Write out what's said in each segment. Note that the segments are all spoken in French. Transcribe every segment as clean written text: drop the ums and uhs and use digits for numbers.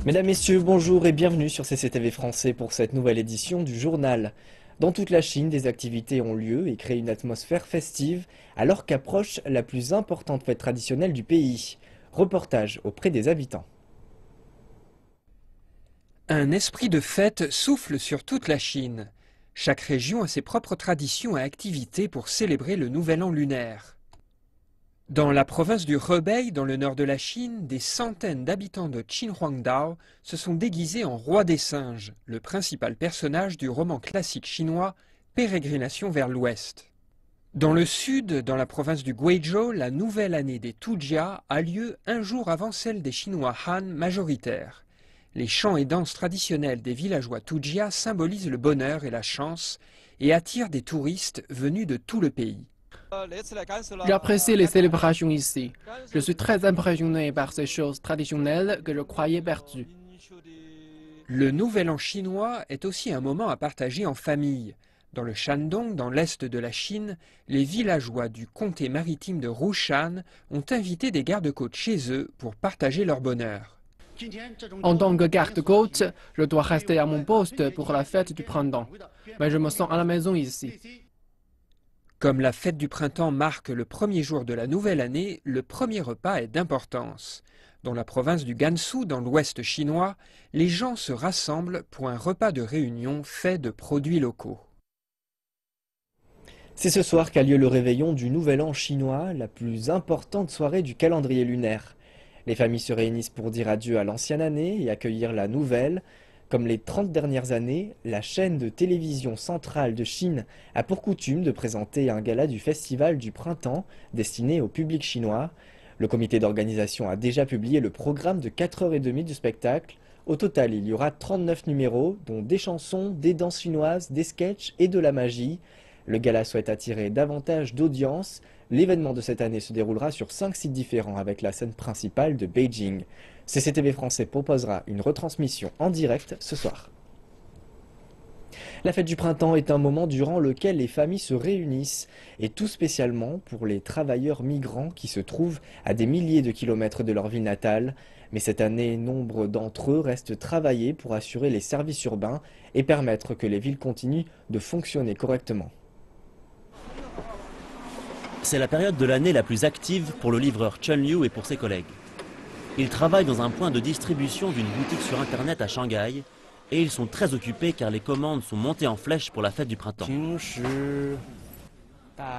Mesdames, Messieurs, bonjour et bienvenue sur CCTV Français pour cette nouvelle édition du journal. Dans toute la Chine, des activités ont lieu et créent une atmosphère festive alors qu'approche la plus importante fête traditionnelle du pays. Reportage auprès des habitants. Un esprit de fête souffle sur toute la Chine. Chaque région a ses propres traditions et activités pour célébrer le nouvel an lunaire. Dans la province du Hebei, dans le nord de la Chine, des centaines d'habitants de Qinhuangdao se sont déguisés en roi des singes, le principal personnage du roman classique chinois Pérégrination vers l'ouest. Dans le sud, dans la province du Guizhou, la nouvelle année des Tujia a lieu un jour avant celle des Chinois Han majoritaires. Les chants et danses traditionnels des villageois Tujia symbolisent le bonheur et la chance et attirent des touristes venus de tout le pays. J'apprécie les célébrations ici. Je suis très impressionné par ces choses traditionnelles que je croyais perdues. Le Nouvel An chinois est aussi un moment à partager en famille. Dans le Shandong, dans l'est de la Chine, les villageois du comté maritime de Rushan ont invité des gardes-côtes chez eux pour partager leur bonheur. En tant que garde-côte, je dois rester à mon poste pour la fête du printemps. Mais je me sens à la maison ici. Comme la fête du printemps marque le premier jour de la nouvelle année, le premier repas est d'importance. Dans la province du Gansu, dans l'ouest chinois, les gens se rassemblent pour un repas de réunion fait de produits locaux. C'est ce soir qu'a lieu le réveillon du Nouvel An chinois, la plus importante soirée du calendrier lunaire. Les familles se réunissent pour dire adieu à l'ancienne année et accueillir la nouvelle. Comme les 30 dernières années, la chaîne de télévision centrale de Chine a pour coutume de présenter un gala du Festival du Printemps destiné au public chinois. Le comité d'organisation a déjà publié le programme de 4h30 du spectacle. Au total, il y aura 39 numéros, dont des chansons, des danses chinoises, des sketchs et de la magie. Le gala souhaite attirer davantage d'audience. L'événement de cette année se déroulera sur 5 sites différents avec la scène principale de Beijing. CCTV Français proposera une retransmission en direct ce soir. La fête du printemps est un moment durant lequel les familles se réunissent, et tout spécialement pour les travailleurs migrants qui se trouvent à des milliers de kilomètres de leur ville natale. Mais cette année, nombre d'entre eux restent travailler pour assurer les services urbains et permettre que les villes continuent de fonctionner correctement. C'est la période de l'année la plus active pour le livreur Chun Liu et pour ses collègues. Ils travaillent dans un point de distribution d'une boutique sur internet à Shanghai et ils sont très occupés car les commandes sont montées en flèche pour la fête du printemps.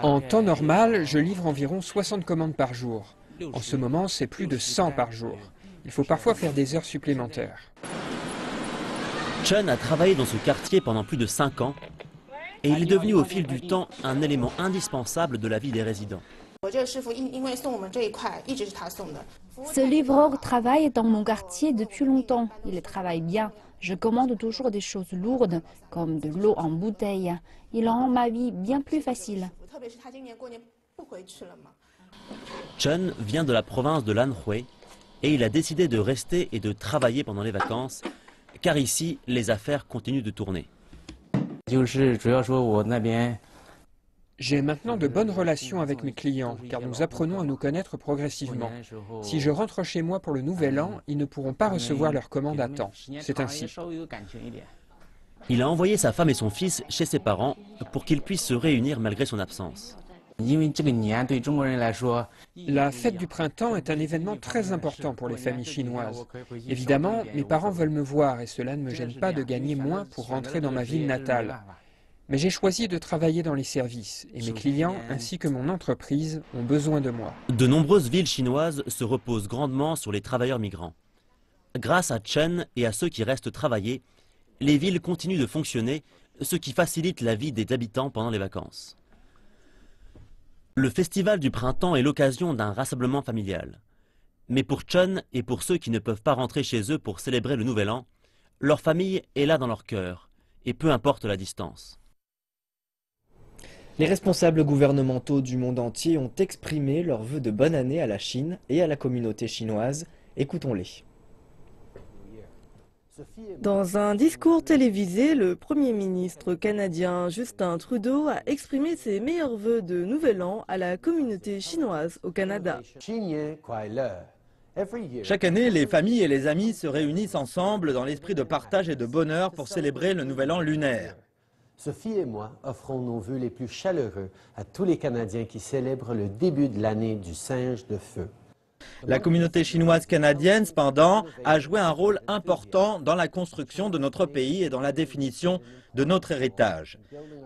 En temps normal, je livre environ 60 commandes par jour. En ce moment, c'est plus de 100 par jour. Il faut parfois faire des heures supplémentaires. Chun a travaillé dans ce quartier pendant plus de 5 ans et il est devenu au fil du temps un élément indispensable de la vie des résidents. Ce livreur travaille dans mon quartier depuis longtemps. Il travaille bien. Je commande toujours des choses lourdes, comme de l'eau en bouteille. Il rend ma vie bien plus facile. Chun vient de la province de Lanhui et il a décidé de rester et de travailler pendant les vacances, car ici, les affaires continuent de tourner. J'ai maintenant de bonnes relations avec mes clients, car nous apprenons à nous connaître progressivement. Si je rentre chez moi pour le nouvel an, ils ne pourront pas recevoir leurs commandes à temps. C'est ainsi. Il a envoyé sa femme et son fils chez ses parents pour qu'ils puissent se réunir malgré son absence. La fête du printemps est un événement très important pour les familles chinoises. Évidemment, mes parents veulent me voir et cela ne me gêne pas de gagner moins pour rentrer dans ma ville natale. Mais j'ai choisi de travailler dans les services et mes clients ainsi que mon entreprise ont besoin de moi. De nombreuses villes chinoises se reposent grandement sur les travailleurs migrants. Grâce à Chun et à ceux qui restent travailler, les villes continuent de fonctionner, ce qui facilite la vie des habitants pendant les vacances. Le festival du printemps est l'occasion d'un rassemblement familial. Mais pour Chun et pour ceux qui ne peuvent pas rentrer chez eux pour célébrer le nouvel an, leur famille est là dans leur cœur, et peu importe la distance. Les responsables gouvernementaux du monde entier ont exprimé leurs vœux de bonne année à la Chine et à la communauté chinoise. Écoutons-les. Dans un discours télévisé, le Premier ministre canadien Justin Trudeau a exprimé ses meilleurs vœux de Nouvel An à la communauté chinoise au Canada. Chaque année, les familles et les amis se réunissent ensemble dans l'esprit de partage et de bonheur pour célébrer le nouvel an lunaire. Sophie et moi offrons nos vœux les plus chaleureux à tous les Canadiens qui célèbrent le début de l'année du singe de feu. La communauté chinoise canadienne, cependant, a joué un rôle important dans la construction de notre pays et dans la définition de notre héritage.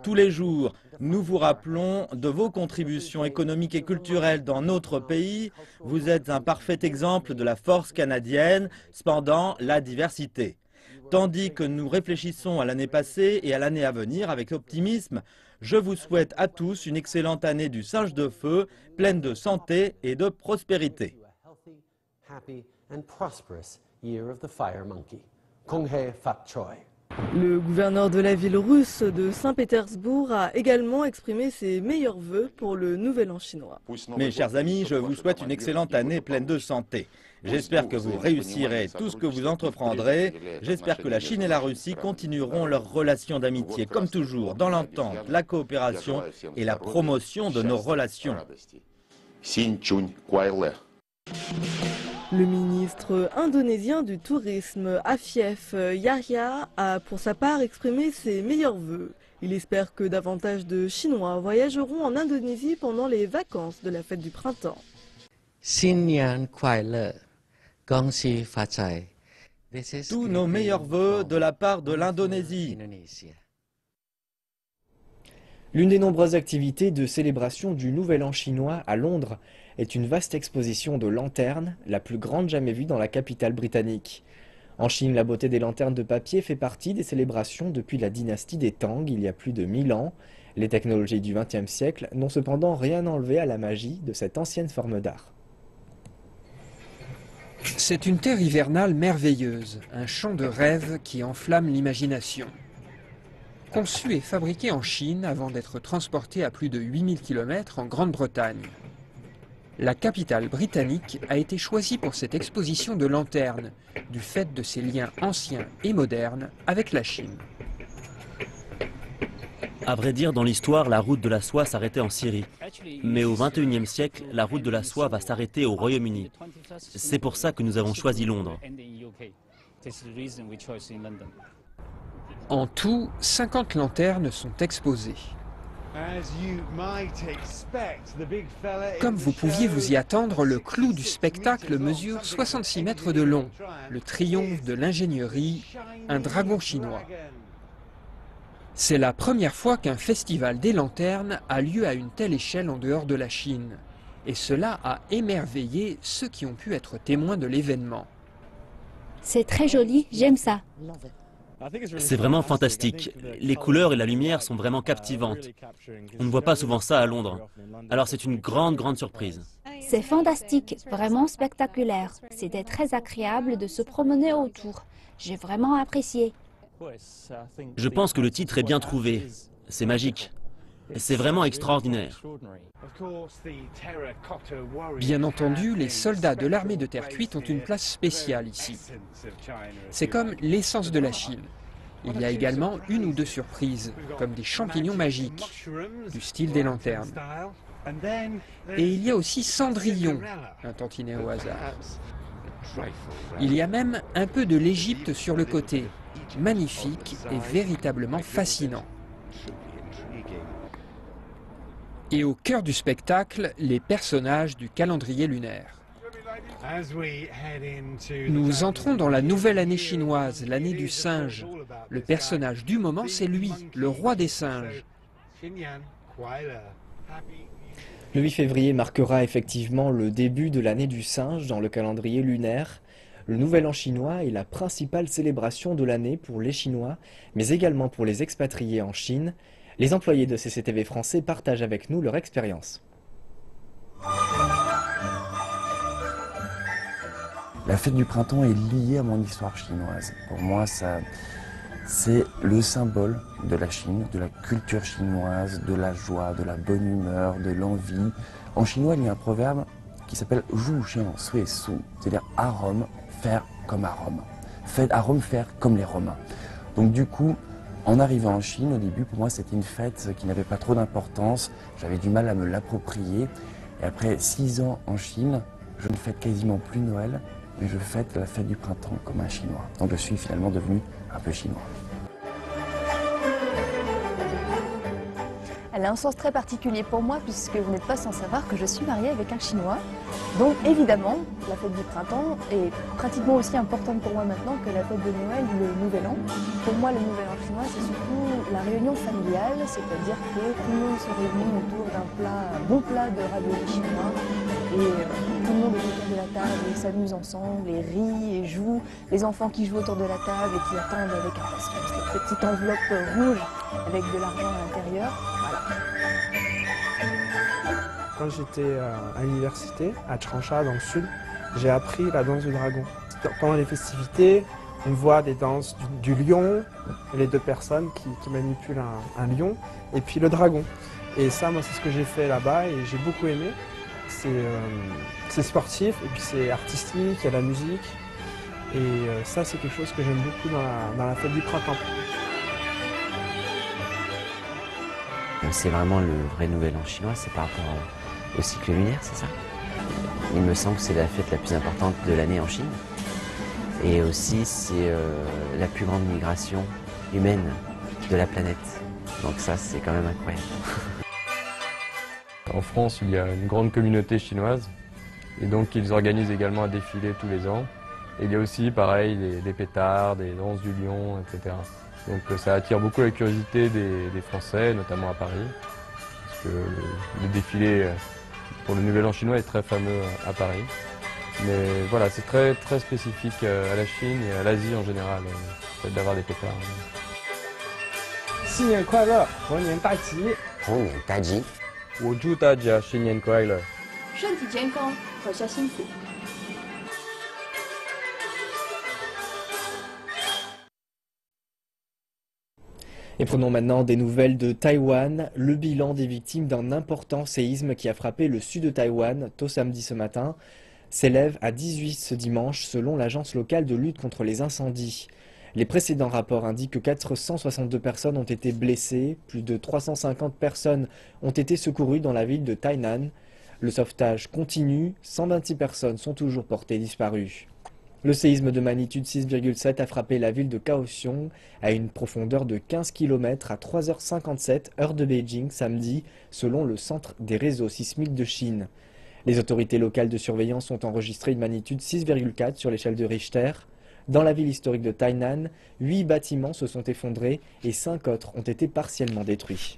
Tous les jours, nous vous rappelons de vos contributions économiques et culturelles dans notre pays. Vous êtes un parfait exemple de la force canadienne, cependant la diversité. Tandis que nous réfléchissons à l'année passée et à l'année à venir avec optimisme, je vous souhaite à tous une excellente année du singe de feu, pleine de santé et de prospérité. Le gouverneur de la ville russe de Saint-Pétersbourg a également exprimé ses meilleurs vœux pour le nouvel an chinois. Mes chers amis, je vous souhaite une excellente année pleine de santé. J'espère que vous réussirez tout ce que vous entreprendrez. J'espère que la Chine et la Russie continueront leurs relations d'amitié, comme toujours, dans l'entente, la coopération et la promotion de nos relations. Le ministre indonésien du Tourisme, Afief Yahya, a pour sa part exprimé ses meilleurs vœux. Il espère que davantage de Chinois voyageront en Indonésie pendant les vacances de la fête du printemps. Tous nos meilleurs vœux de la part de l'Indonésie. L'une des nombreuses activités de célébration du Nouvel An chinois à Londres est une vaste exposition de lanternes, la plus grande jamais vue dans la capitale britannique. En Chine, la beauté des lanternes de papier fait partie des célébrations depuis la dynastie des Tang, il y a plus de 1000 ans. Les technologies du XXe siècle n'ont cependant rien enlevé à la magie de cette ancienne forme d'art. C'est une terre hivernale merveilleuse, un champ de rêve qui enflamme l'imagination. Conçu et fabriqué en Chine avant d'être transporté à plus de 8000 km en Grande-Bretagne. La capitale britannique a été choisie pour cette exposition de lanternes, du fait de ses liens anciens et modernes avec la Chine. À vrai dire, dans l'histoire, la route de la soie s'arrêtait en Syrie. Mais au XXIe siècle, la route de la soie va s'arrêter au Royaume-Uni. C'est pour ça que nous avons choisi Londres. En tout, 50 lanternes sont exposées. Comme vous pouviez vous y attendre, le clou du spectacle mesure 66 mètres de long. Le triomphe de l'ingénierie, un dragon chinois. C'est la première fois qu'un festival des lanternes a lieu à une telle échelle en dehors de la Chine. Et cela a émerveillé ceux qui ont pu être témoins de l'événement. C'est très joli, j'aime ça. C'est vraiment fantastique. Les couleurs et la lumière sont vraiment captivantes. On ne voit pas souvent ça à Londres. Alors c'est une grande surprise. C'est fantastique, vraiment spectaculaire. C'était très agréable de se promener autour. J'ai vraiment apprécié. Je pense que le titre est bien trouvé. C'est magique. C'est vraiment extraordinaire. Bien entendu, les soldats de l'armée de terre cuite ont une place spéciale ici. C'est comme l'essence de la Chine. Il y a également une ou deux surprises, comme des champignons magiques, du style des lanternes. Et il y a aussi Cendrillon, un tantinet au hasard. Il y a même un peu de l'Égypte sur le côté, magnifique et véritablement fascinant. Et au cœur du spectacle, les personnages du calendrier lunaire. Nous entrons dans la nouvelle année chinoise, l'année du singe. Le personnage du moment, c'est lui, le roi des singes. Le 8 février marquera effectivement le début de l'année du singe dans le calendrier lunaire. Le Nouvel An chinois est la principale célébration de l'année pour les Chinois, mais également pour les expatriés en Chine. Les employés de CCTV français partagent avec nous leur expérience. La fête du printemps est liée à mon histoire chinoise. Pour moi, c'est le symbole de la Chine, de la culture chinoise, de la joie, de la bonne humeur, de l'envie. En chinois, il y a un proverbe qui s'appelle « Zhu Xian Sui Su », c'est-à-dire « à Rome, faire comme à Rome ». Faites à Rome, faire comme les Romains. Donc du coup, en arrivant en Chine, au début, pour moi, c'était une fête qui n'avait pas trop d'importance. J'avais du mal à me l'approprier. Et après 6 ans en Chine, Je ne fête quasiment plus Noël, mais je fête la fête du printemps comme un Chinois. Donc je suis finalement devenu un peu chinois. Elle a un sens très particulier pour moi puisque vous n'êtes pas sans savoir que je suis mariée avec un Chinois. Donc évidemment, la fête du printemps est pratiquement aussi importante pour moi maintenant que la fête de Noël ou le Nouvel An. Pour moi, le Nouvel An chinois, c'est surtout la réunion familiale, c'est-à-dire que tout le monde se réunit autour un bon plat de ravioli chinois et tout le monde est autour de la table et s'amuse ensemble et rit et joue. Les enfants qui jouent autour de la table et qui attendent avec impatience cette petite enveloppe rouge avec de l'argent à l'intérieur. Quand j'étais à l'université, à Changsha, dans le sud, j'ai appris la danse du dragon. Pendant les festivités, on voit des danses du lion, les deux personnes qui manipulent un lion, et puis le dragon. Et ça, moi, c'est ce que j'ai fait là-bas et j'ai beaucoup aimé. C'est sportif, et puis c'est artistique, il y a la musique. Et ça, c'est quelque chose que j'aime beaucoup dans la fête du printemps. C'est vraiment le vrai Nouvel An chinois, c'est par rapport au cycle lunaire, c'est ça? Il me semble que c'est la fête la plus importante de l'année en Chine. Et aussi, c'est la plus grande migration humaine de la planète. Donc ça, c'est quand même incroyable. En France, il y a une grande communauté chinoise. Et donc, ils organisent également un défilé tous les ans. Et il y a aussi, pareil, des pétards, des danses du lion, etc. Donc ça attire beaucoup la curiosité des Français, notamment à Paris. Parce que le défilé pour le Nouvel An chinois est très fameux à Paris. Mais voilà, c'est très, très spécifique à la Chine et à l'Asie en général, le fait d'avoir des pétards. 新年快乐，猴年大吉！猴年大吉！我祝大家新年快乐！身体健康，阖家幸福。 Et prenons maintenant des nouvelles de Taïwan. Le bilan des victimes d'un important séisme qui a frappé le sud de Taïwan tôt samedi ce matin s'élève à 18 ce dimanche selon l'agence locale de lutte contre les incendies. Les précédents rapports indiquent que 462 personnes ont été blessées, plus de 350 personnes ont été secourues dans la ville de Tainan. Le sauvetage continue, 126 personnes sont toujours portées disparues. Le séisme de magnitude 6,7 a frappé la ville de Kaohsiung à une profondeur de 15 km à 3h57 heure de Beijing samedi, selon le centre des réseaux sismiques de Chine. Les autorités locales de surveillance ont enregistré une magnitude 6,4 sur l'échelle de Richter. Dans la ville historique de Tainan, 8 bâtiments se sont effondrés et 5 autres ont été partiellement détruits.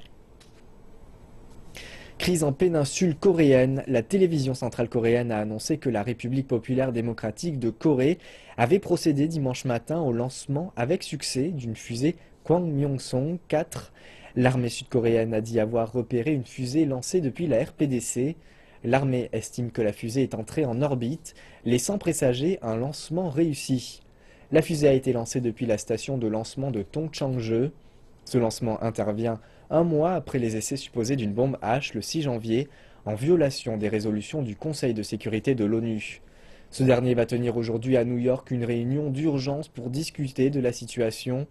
Crise en péninsule coréenne, la télévision centrale coréenne a annoncé que la République populaire démocratique de Corée avait procédé dimanche matin au lancement avec succès d'une fusée Kwangmyongsong 4. L'armée sud-coréenne a dit avoir repéré une fusée lancée depuis la RPDC. L'armée estime que la fusée est entrée en orbite, laissant présager un lancement réussi. La fusée a été lancée depuis la station de lancement de Tongchang-je. Ce lancement intervient un mois après les essais supposés d'une bombe H le 6 janvier, en violation des résolutions du Conseil de sécurité de l'ONU. Ce dernier va tenir aujourd'hui à New York une réunion d'urgence pour discuter de la situation.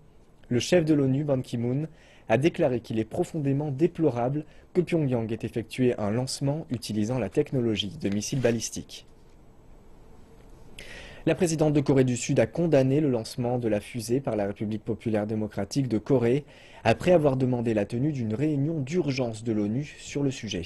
Le chef de l'ONU, Ban Ki-moon, a déclaré qu'il est profondément déplorable que Pyongyang ait effectué un lancement utilisant la technologie de missiles balistiques. La présidente de Corée du Sud a condamné le lancement de la fusée par la République populaire démocratique de Corée après avoir demandé la tenue d'une réunion d'urgence de l'ONU sur le sujet.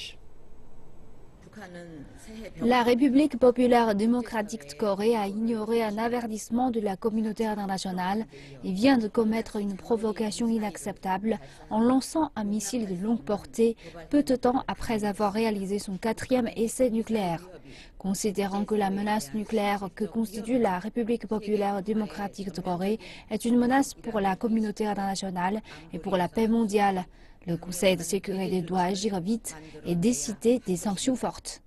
La République populaire démocratique de Corée a ignoré un avertissement de la communauté internationale et vient de commettre une provocation inacceptable en lançant un missile de longue portée peu de temps après avoir réalisé son 4e essai nucléaire. Considérant que la menace nucléaire que constitue la République populaire démocratique de Corée est une menace pour la communauté internationale et pour la paix mondiale, le Conseil de sécurité doit agir vite et décider des sanctions fortes.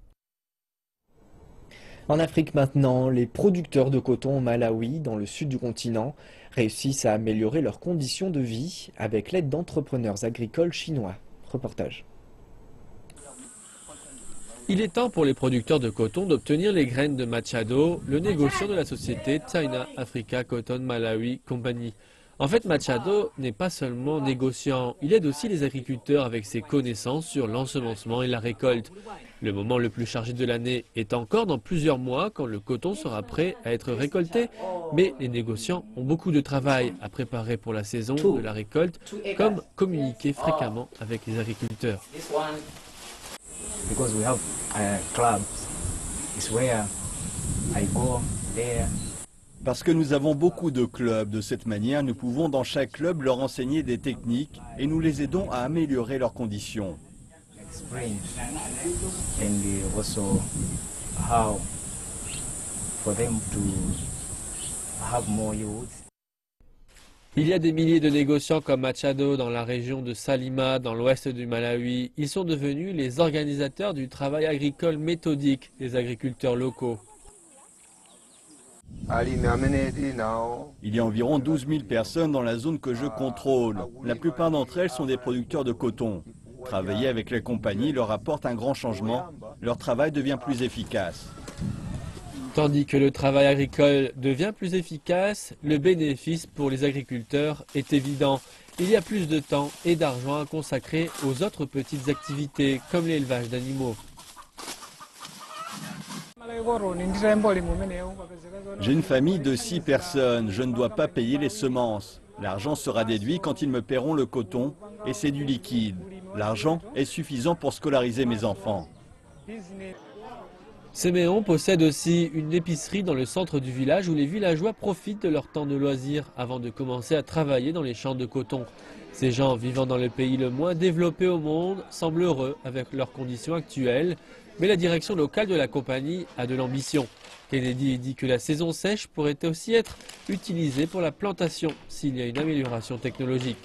En Afrique maintenant, les producteurs de coton au Malawi, dans le sud du continent, réussissent à améliorer leurs conditions de vie avec l'aide d'entrepreneurs agricoles chinois. Reportage. Il est temps pour les producteurs de coton d'obtenir les graines de Machado, le négociant de la société China Africa Cotton Malawi Company. En fait, Machado n'est pas seulement négociant, il aide aussi les agriculteurs avec ses connaissances sur l'ensemencement et la récolte. Le moment le plus chargé de l'année est encore dans plusieurs mois quand le coton sera prêt à être récolté. Mais les négociants ont beaucoup de travail à préparer pour la saison de la récolte, comme communiquer fréquemment avec les agriculteurs. Parce que nous avons beaucoup de clubs, de cette manière, nous pouvons dans chaque club leur enseigner des techniques et nous les aidons à améliorer leurs conditions. Il y a des milliers de négociants comme Machado dans la région de Salima, dans l'ouest du Malawi. Ils sont devenus les organisateurs du travail agricole méthodique des agriculteurs locaux. Il y a environ 12 000 personnes dans la zone que je contrôle. La plupart d'entre elles sont des producteurs de coton. Travailler avec les compagnies leur apporte un grand changement. Leur travail devient plus efficace. Tandis que le travail agricole devient plus efficace, le bénéfice pour les agriculteurs est évident. Il y a plus de temps et d'argent à consacrer aux autres petites activités, comme l'élevage d'animaux. J'ai une famille de 6 personnes. Je ne dois pas payer les semences. L'argent sera déduit quand ils me paieront le coton et c'est du liquide. L'argent est suffisant pour scolariser mes enfants. Séméon possède aussi une épicerie dans le centre du village où les villageois profitent de leur temps de loisirs avant de commencer à travailler dans les champs de coton. Ces gens vivant dans le pays le moins développé au monde semblent heureux avec leurs conditions actuelles, mais la direction locale de la compagnie a de l'ambition. Kennedy dit que la saison sèche pourrait aussi être utilisée pour la plantation s'il y a une amélioration technologique.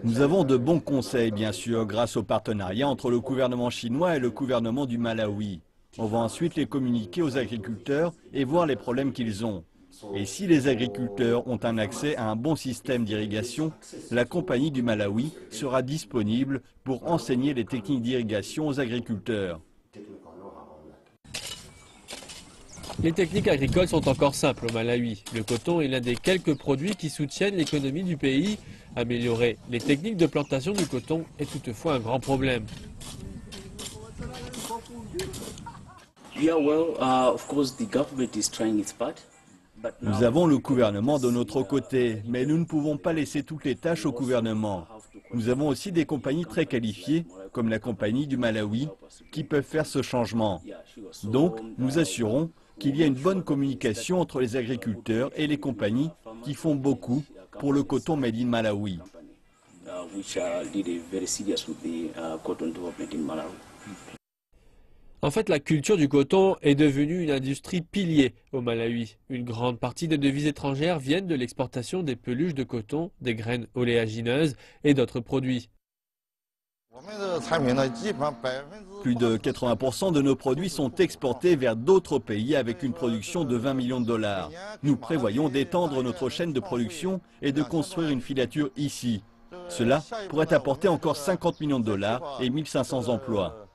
Nous avons de bons conseils, bien sûr, grâce au partenariat entre le gouvernement chinois et le gouvernement du Malawi. On va ensuite les communiquer aux agriculteurs et voir les problèmes qu'ils ont. Et si les agriculteurs ont un accès à un bon système d'irrigation, la compagnie du Malawi sera disponible pour enseigner les techniques d'irrigation aux agriculteurs. Les techniques agricoles sont encore simples au Malawi. Le coton est l'un des quelques produits qui soutiennent l'économie du pays. Améliorer les techniques de plantation du coton est toutefois un grand problème. Nous avons le gouvernement de notre côté, mais nous ne pouvons pas laisser toutes les tâches au gouvernement. Nous avons aussi des compagnies très qualifiées, comme la compagnie du Malawi, qui peuvent faire ce changement. Donc, nous assurons qu'il y a une bonne communication entre les agriculteurs et les compagnies qui font beaucoup pour le coton made in Malawi. En fait, la culture du coton est devenue une industrie pilier au Malawi. Une grande partie des devises étrangères viennent de l'exportation des peluches de coton, des graines oléagineuses et d'autres produits. Plus de 80% de nos produits sont exportés vers d'autres pays avec une production de 20 millions de dollars. Nous prévoyons d'étendre notre chaîne de production et de construire une filature ici. Cela pourrait apporter encore 50 millions de dollars et 1500 emplois.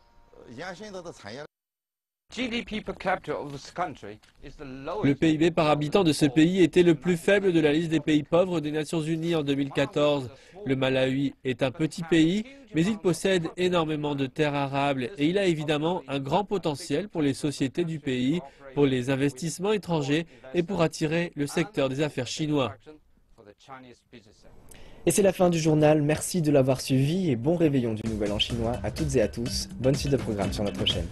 Le PIB par habitant de ce pays était le plus faible de la liste des pays pauvres des Nations Unies en 2014. Le Malawi est un petit pays, mais il possède énormément de terres arables et il a évidemment un grand potentiel pour les sociétés du pays, pour les investissements étrangers et pour attirer le secteur des affaires chinois. Et c'est la fin du journal, merci de l'avoir suivi et bon réveillon du Nouvel An chinois à toutes et à tous. Bonne suite de programme sur notre chaîne.